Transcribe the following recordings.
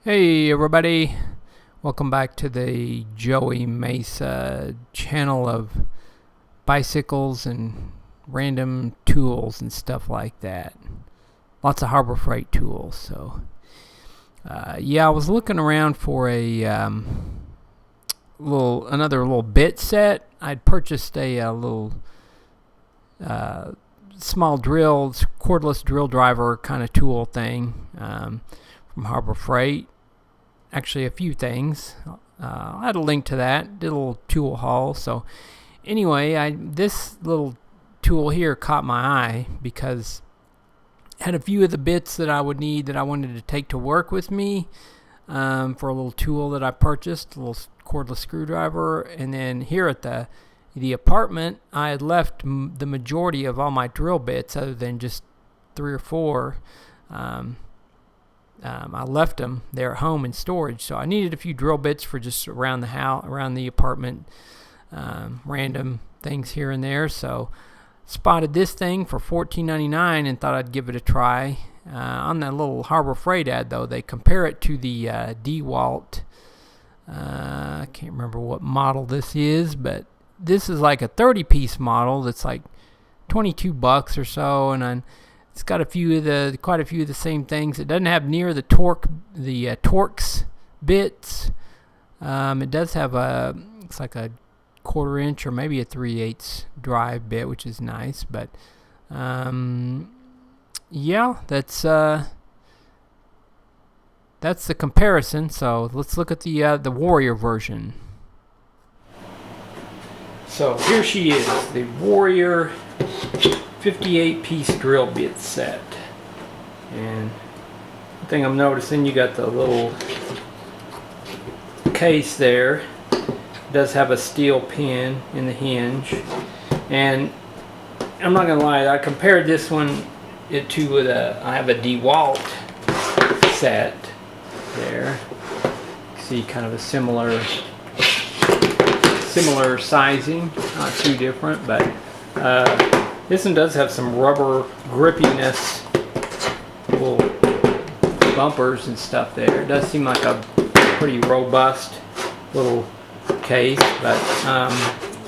Hey everybody, welcome back to the Joey Mesa channel of bicycles and random tools and stuff like that. Lots of Harbor Freight tools. So yeah, I was looking around for a another little bit set. I'd purchased a little small drill, cordless drill driver kind of tool thing from Harbor Freight. Actually, a few things. I had a link to that. Did a little tool haul. So anyway, this little tool here caught my eye because it had a few of the bits that I would need that I wanted to take to work with me for a little tool that I purchased, a little cordless screwdriver. And then here at the apartment, I had left the majority of all my drill bits, other than just 3 or 4. I left them there at home in storage, so I needed a few drill bits for just around the house, around the apartment, random things here and there. So spotted this thing for $14.99 and thought I'd give it a try. On that little Harbor Freight ad, though, they compare it to the DeWalt. I can't remember what model this is, but this is like a 30-piece model that's like $22 or so, and it's got quite a few of the same things. It doesn't have near the Torx bits. It does have it's like a 1/4 inch or maybe a 3/8 drive bit, which is nice. But yeah, that's the comparison. So let's look at the Warrior version. So here she is, the Warrior 58-piece drill bit set. And one thing I'm noticing, you got the little case there. It does have a steel pin in the hinge. And I'm not gonna lie, I compared this one to I have a DeWalt set there. See, kind of a similar sizing, not too different, but this one does have some rubber grippiness, little bumpers and stuff there. It does seem like a pretty robust little case, but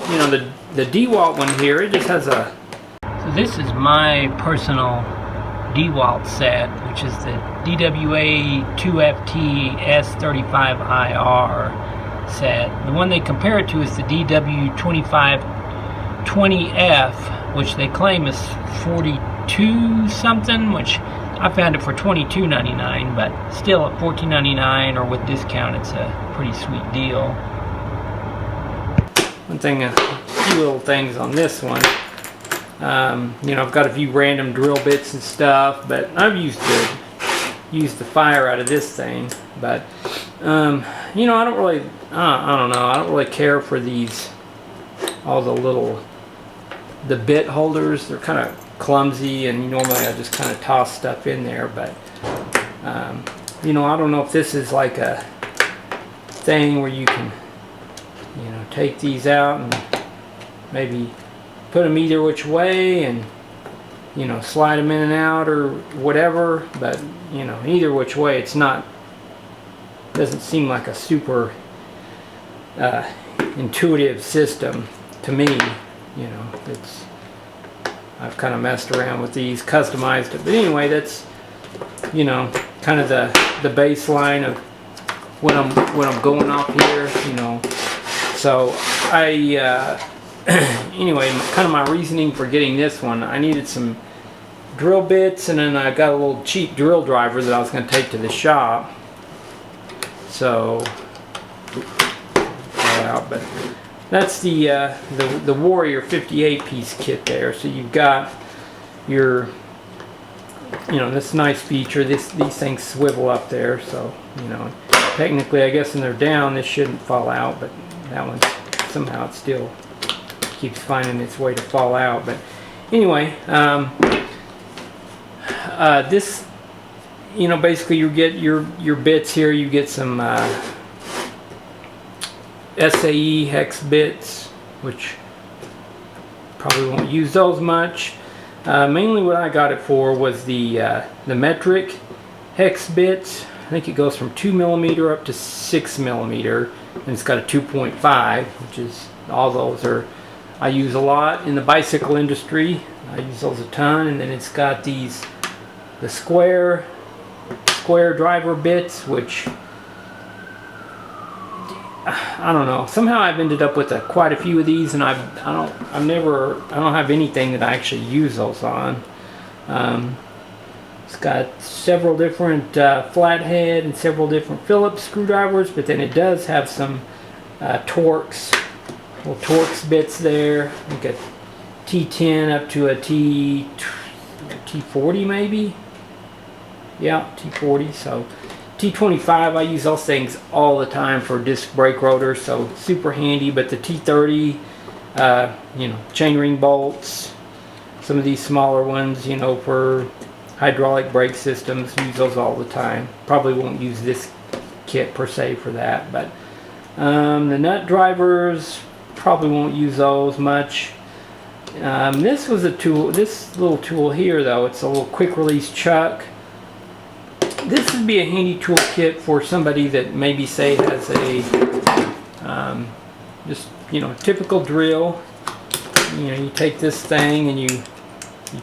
you know, the DeWalt one here, it just has a. So this is my personal DeWalt set, which is the DWA2FTS35IR set. The one they compare it to is the DWA2FTS35IR, which they claim is 42 something, which I found it for $22.99, but still at $14.99 or with discount, it's a pretty sweet deal. One thing, a few little things on this one. You know, I've got a few random drill bits and stuff, but I've used the fire out of this thing. But you know, I don't know, I don't really care for all the bit holders. They're kind of clumsy, and normally I just kind of toss stuff in there. But you know, I don't know if this is like a thing where you can, you know, take these out and maybe put them either which way, and you know, slide them in and out or whatever. But you know, either which way, it's not. Doesn't seem like a super intuitive system to me. You know, I've kind of messed around with these, customized it. But anyway, that's, you know, kind of the baseline of when I'm going off here. You know, so anyway, kind of my reasoning for getting this one, I needed some drill bits, and then I got a little cheap drill driver that I was going to take to the shop. So, but that's the Warrior 58-piece kit there. So you've got your, you know, this nice feature. These things swivel up there. So, you know, technically, I guess when they're down, this shouldn't fall out. But that one, somehow, it still keeps finding its way to fall out. But anyway, this, you know, basically you get your bits here. You get some SAE hex bits, which probably won't use those much. Mainly what I got it for was the metric hex bits. think it goes from 2mm up to 6mm, and it's got a 2.5, which is, all those are, I use a lot in the bicycle industry. I use those a ton. And then it's got these, the square driver bits, which I don't know. Somehow I've ended up with quite a few of these, and I don't have anything that I actually use those on. It's got several different flathead and several different Phillips screwdrivers, but then it does have some Torx, little Torx bits there. I think a T10 up to a T40 maybe. Yeah, T40. So T25, I use those things all the time for disc brake rotors, so super handy. But the T30, you know, chainring bolts, some of these smaller ones, you know, for hydraulic brake systems, use those all the time. Probably won't use this kit per se for that, but the nut drivers, probably won't use those much. This was a tool, this little tool here though, it's a little quick release chuck. This would be a handy toolkit for somebody that maybe say has a just, you know, typical drill. You know, you take this thing and you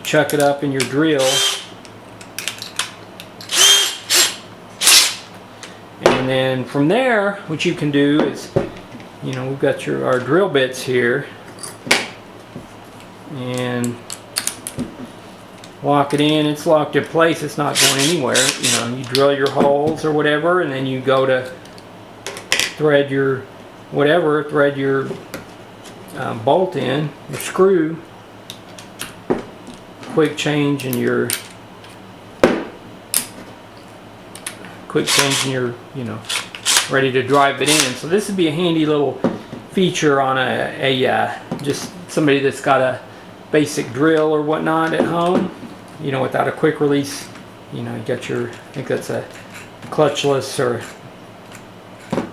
chuck it up in your drill, and then from there what you can do is, you know, we've got our drill bits here, and lock it in. It's locked in place, it's not going anywhere. You know, you drill your holes or whatever, and then you go to thread your bolt in, your screw, quick change in your you know, ready to drive it in. So this would be a handy little feature on just somebody that's got a basic drill or whatnot at home, you know, without a quick release. You know, you got your, I think that's a clutchless or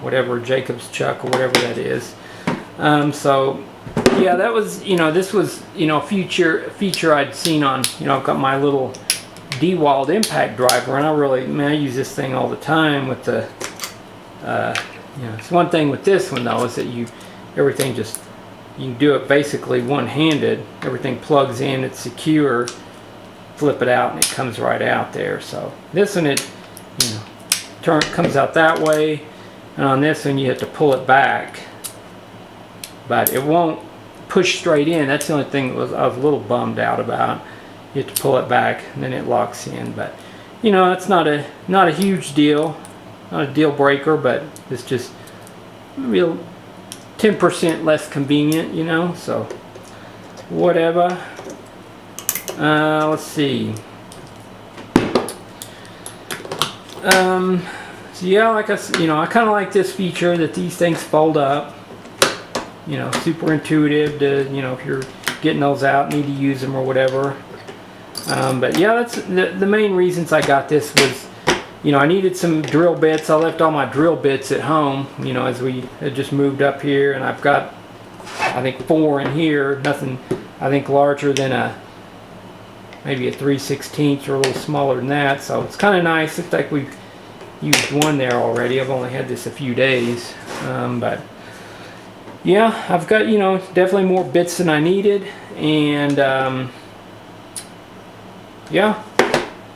whatever, Jacob's chuck or whatever that is. So yeah, that was, you know, this was, you know, a feature I'd seen on, you know, I've got my little DeWalt impact driver, and I use this thing all the time with the you know, it's one thing with this one though is that everything just, you can do it basically one-handed. Everything plugs in, it's secure, flip it out and it comes right out there. So this one, it, you know, comes out that way, and on this one you have to pull it back, but it won't push straight in. That's the only thing I was a little bummed out about. You have to pull it back and then it locks in, but you know, it's not a huge deal, not a deal breaker, but it's just real 10% less convenient, you know, so whatever. Let's see. So yeah, like I said, you know, I kind of like this feature that these things fold up. You know, super intuitive to, you know, if you're getting those out, need to use them or whatever. But yeah, that's the main reasons I got this was, you know, I needed some drill bits. I left all my drill bits at home, you know, as we had just moved up here, and I've got, I think, 4 in here. Nothing, I think, larger than maybe a 3/16 or a little smaller than that. So it's kind of nice. Looks like we've used one there already. I've only had this a few days, but yeah, I've got, you know, definitely more bits than I needed, and yeah,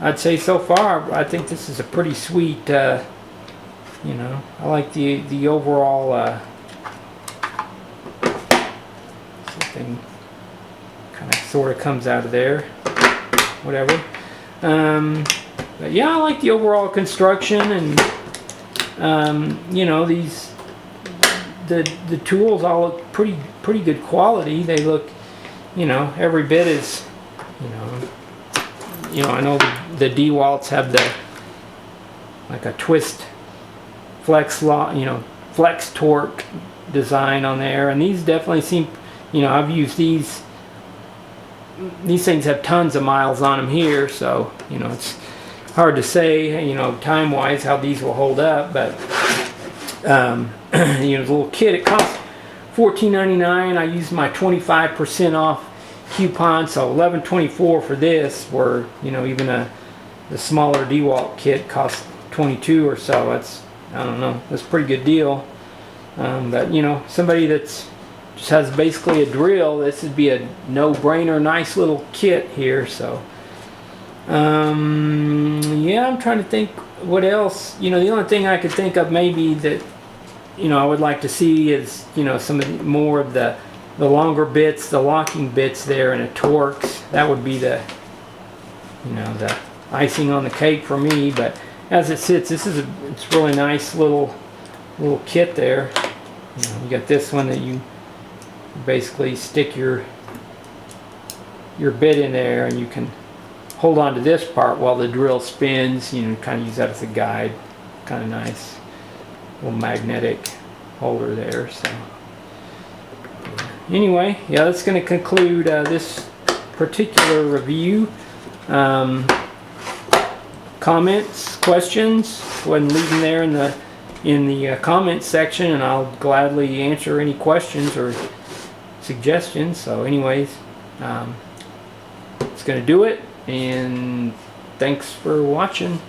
I'd say so far I think this is a pretty sweet, you know, I like the overall something kind of sort of comes out of there, whatever. But yeah, I like the overall construction, and you know, the tools all look pretty good quality. They look, you know, every bit is, you know, I know the DeWalts have like a twist flex flex torque design on there, and these definitely seem, you know, I've used these things have tons of miles on them here, so you know, it's hard to say, you know, time wise how these will hold up, but you know, the little kit, it costs $14.99. I used my 25% off coupon, so $11.24 for this, where, you know, even the smaller DeWalt kit costs 22 or so. That's, I don't know, that's a pretty good deal. But you know, somebody that's just has basically a drill, this would be a no-brainer, nice little kit here. So yeah, I'm trying to think what else. You know, the only thing I could think of maybe that, you know, I would like to see is, you know, some of the, more of the longer bits, the locking bits there, and a Torx. That would be the, you know, the icing on the cake for me. But as it sits, this is it's really nice little kit there. You know, you got this one that you basically stick your bit in there, and you can hold on to this part while the drill spins. You know, kind of use that as a guide. Kind of nice little magnetic holder there. So anyway, yeah, that's going to conclude this particular review. Comments, questions, go ahead and leave them there in the comments section, and I'll gladly answer any questions or suggestions. So anyways, it's going to do it, and thanks for watching.